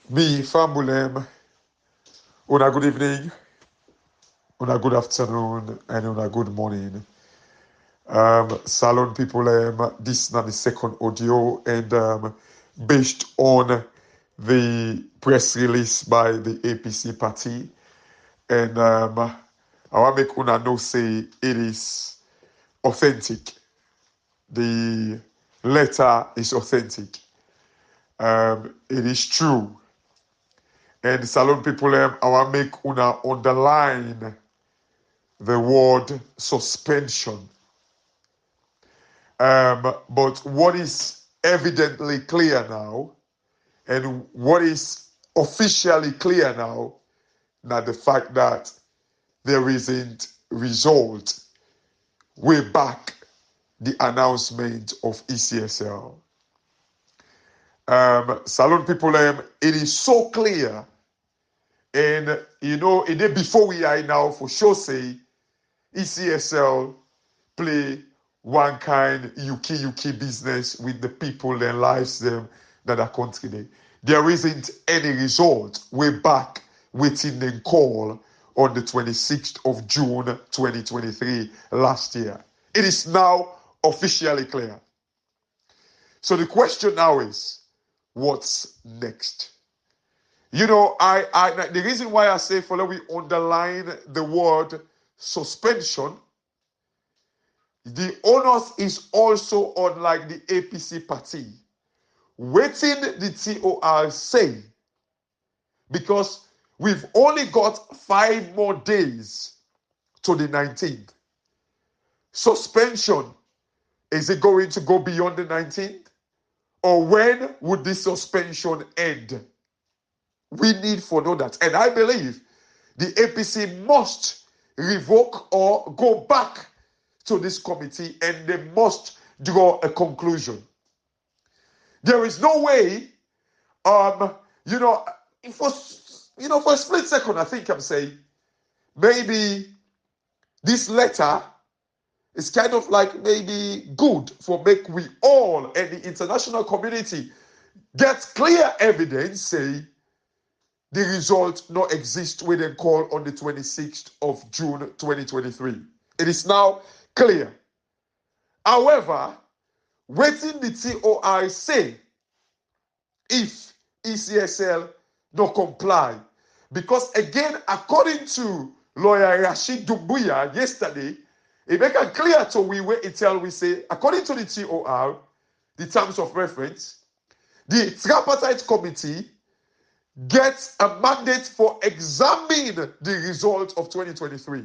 Me, Fambulem, una good evening, una good afternoon, and una good morning. Salon people, this is the second audio, and based on the press release by the APC party, and I want to make una know say it is authentic. The letter is authentic. It is true. And Salon people, I want to make una underline the word suspension. But what is evidently clear now, and what is officially clear now, that the fact that there isn't result way back the announcement of ECSL. Salon people, it is so clear, and it is before we are now for sure say ECSL play one kind UK business with the people and lives them that are country. There isn't any result way back waiting the call on the 26th of June 2023 last year. It is now officially clear. So the question now is, what's next? The reason why I say follow we underline the word suspension. The onus is also on like the APC party. Waiting the TOR say, because we've only got 5 more days to the 19th. Suspension, is it going to go beyond the 19th? Or when would this suspension end? We need to know that. And I believe the APC must revoke or go back to this committee, and they must draw a conclusion. There is no way, for a split second, I think I'm saying maybe this letter is kind of like maybe good for make we all and the international community get clear evidence say the result not exist with a call on the 26th of June 2023. It is now clear. However, waiting the TOI say if ECSL don't comply. Because again, according to lawyer Rashid Dumbuya yesterday, it make it clear to we where it tell we say, according to the TOR, the terms of reference, the Tripartite committee gets a mandate for examining the result of 2023.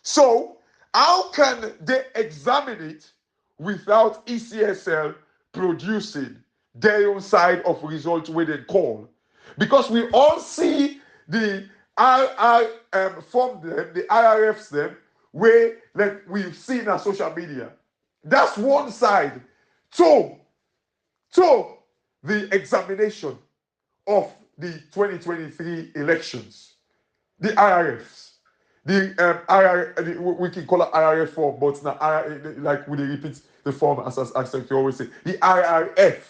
So, how can they examine it without ECSL producing their own side of results with a call? Because we all see the form them, the IRFs them, where like we've seen on social media. That's one side. To the examination of the 2023 elections, the IRFs. We can call it IRF form, but now like we repeat the form as you always say, the IRF.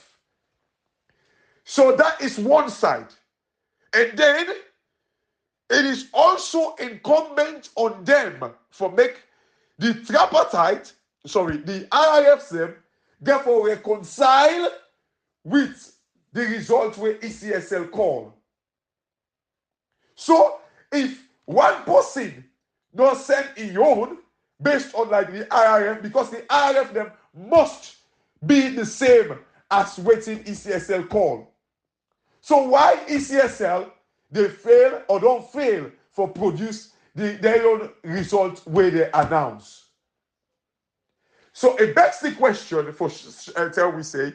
So that is one side. And then it is also incumbent on them for make the tripartite, the IRFs them, therefore reconcile with the result where ECSL call. So if one person not send in own based on like the IRF, because the IRF them must be the same as waiting ECSL call. So why ECSL they fail or don't fail for produce their own result where they announce? So it begs the question for tell we say,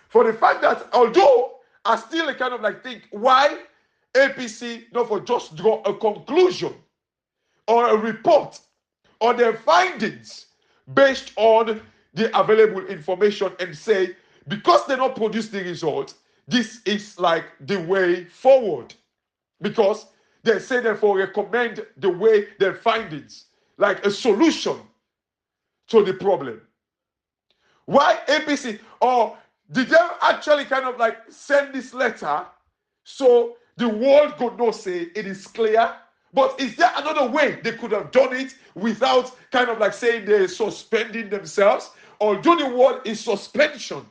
for the fact that although I still kind of like think why APC not for just draw a conclusion or a report on their findings based on the available information and say, because they don't produce the result, this is like the way forward. Because they say therefore recommend the way their findings, like a solution to the problem. Why APC or Did they actually kind of like send this letter so the world could not say it is clear? But is there another way they could have done it without kind of like saying they're suspending themselves? Although the word is suspension,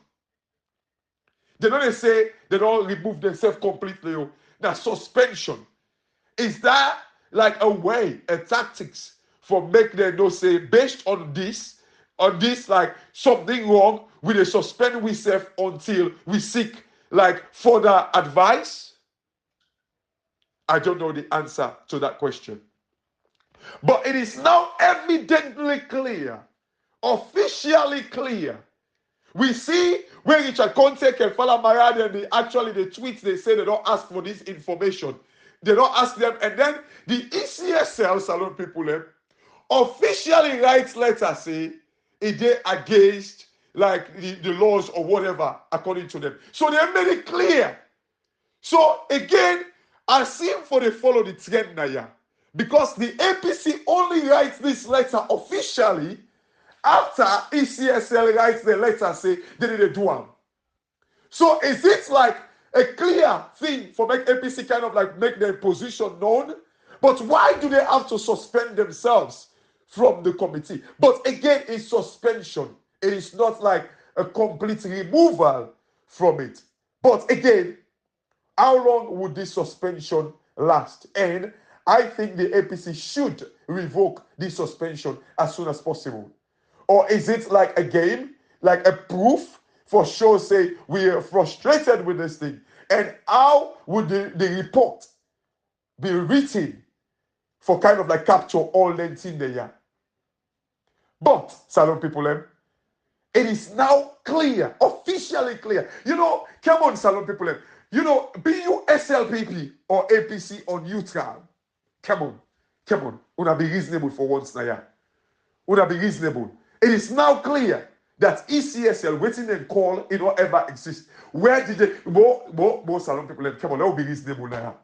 they don't say they don't remove themselves completely. Now suspension. Is that like a way, a tactics for make them not say based on this like something wrong, we dey suspend ourselves until we seek like further advice? I don't know the answer to that question. But it is now evidently clear, officially clear. We see when Richard Conte and Fala Maradi and the tweets, they say they don't ask for this information. They don't ask them. And then the ECSL, Salon people, officially writes letters say it is against like the laws or whatever according to them. So they made it clear. So again, I seem for they follow the trend now, because the APC only writes this letter officially after ECSL writes the letter say they didn't do one. So is it like a clear thing for make APC kind of like make their position known? But why do they have to suspend themselves from the committee? But again, it's suspension. It is not like a complete removal from it. But again, how long would this suspension last? And I think the APC should revoke this suspension as soon as possible. Or is it like a game, like a proof for sure say we are frustrated with this thing? And how would the report be written for kind of like capture all length in the year? But, Salon people, it is now clear, officially clear. Come on, Salon people. Be you SLPP or APC or neutral. Come on. Una be reasonable for once now, yeah. Una be reasonable. It is now clear that ECSL waiting and call it don't ever exist. Where did they more Salon people? Come on, let's be reasonable now.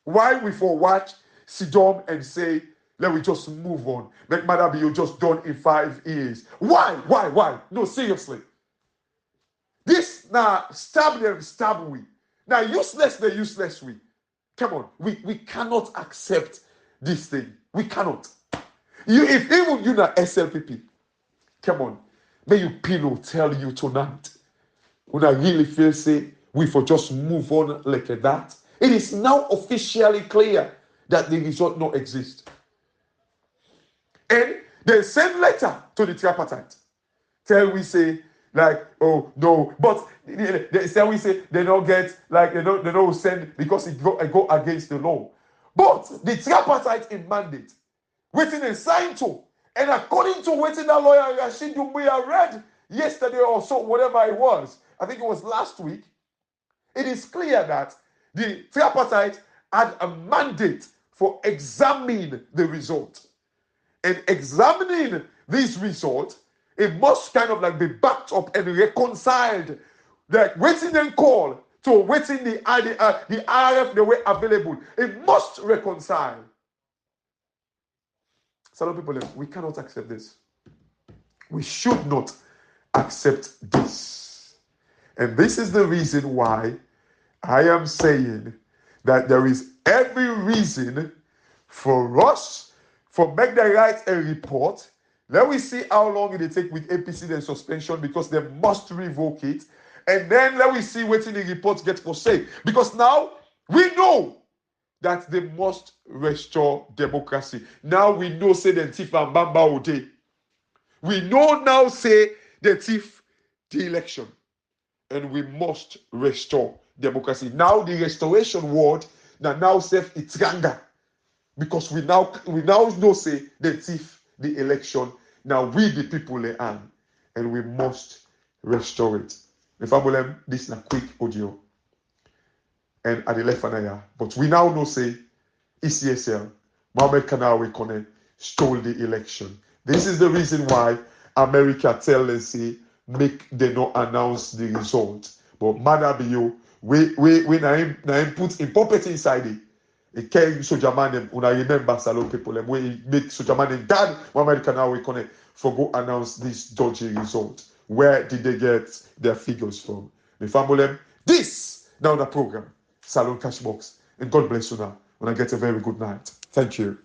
Why we for watch sit down and say let we just move on? Make matter be you just done in 5 years. Why? No, seriously. This now stab we. Now useless we. Come on, we cannot accept this thing. We cannot. If even you not SLPP, come on, may you pillow tell you tonight. When I really feel say we for just move on like that. It is now officially clear that the result not exist. And they send letter to the tripartite. Tell we say like, oh no, but they say we say they don't get like they don't send because it go against the law. But the tripartite in mandate, waiting and signed to, and according to waiting that lawyer Rashid Dumbuya read yesterday or so, whatever it was, I think it was last week, it is clear that the tripartite had a mandate for examining the result. And examining this result, it must kind of like be backed up and reconciled. Like waiting and call to waiting the RF the way available. It must reconcile. Some people, we cannot accept this. We should not accept this. And this is the reason why I am saying that there is every reason for us for make the right a report. Let me see how long it take with APC and suspension, because they must revoke it. And then let me see what the report gets for say. Because now we know that they must restore democracy. Now we know say the thief and Bamba Ode. We know now say the thief the election. And we must restore democracy. Now the restoration word now says it's ganga. Because we now know say the thief the election. Now we the people and we must restore it. The family, this is a quick audio. And at the left hand, but we now know say ECSL, Mohamed Kanawi Kone stole the election. This is the reason why America tell us say make they not announce the result. But Manabiyo, we na put in puppet inside it. It came Sojaman, when I remember Salon people, and we make Sojaman dad Mohamed Kanawi Kone for go announce this dodgy result. Where did they get their figures from? The family, this now the program. Salon Cashbox. And God bless you now. When I get a very good night. Thank you.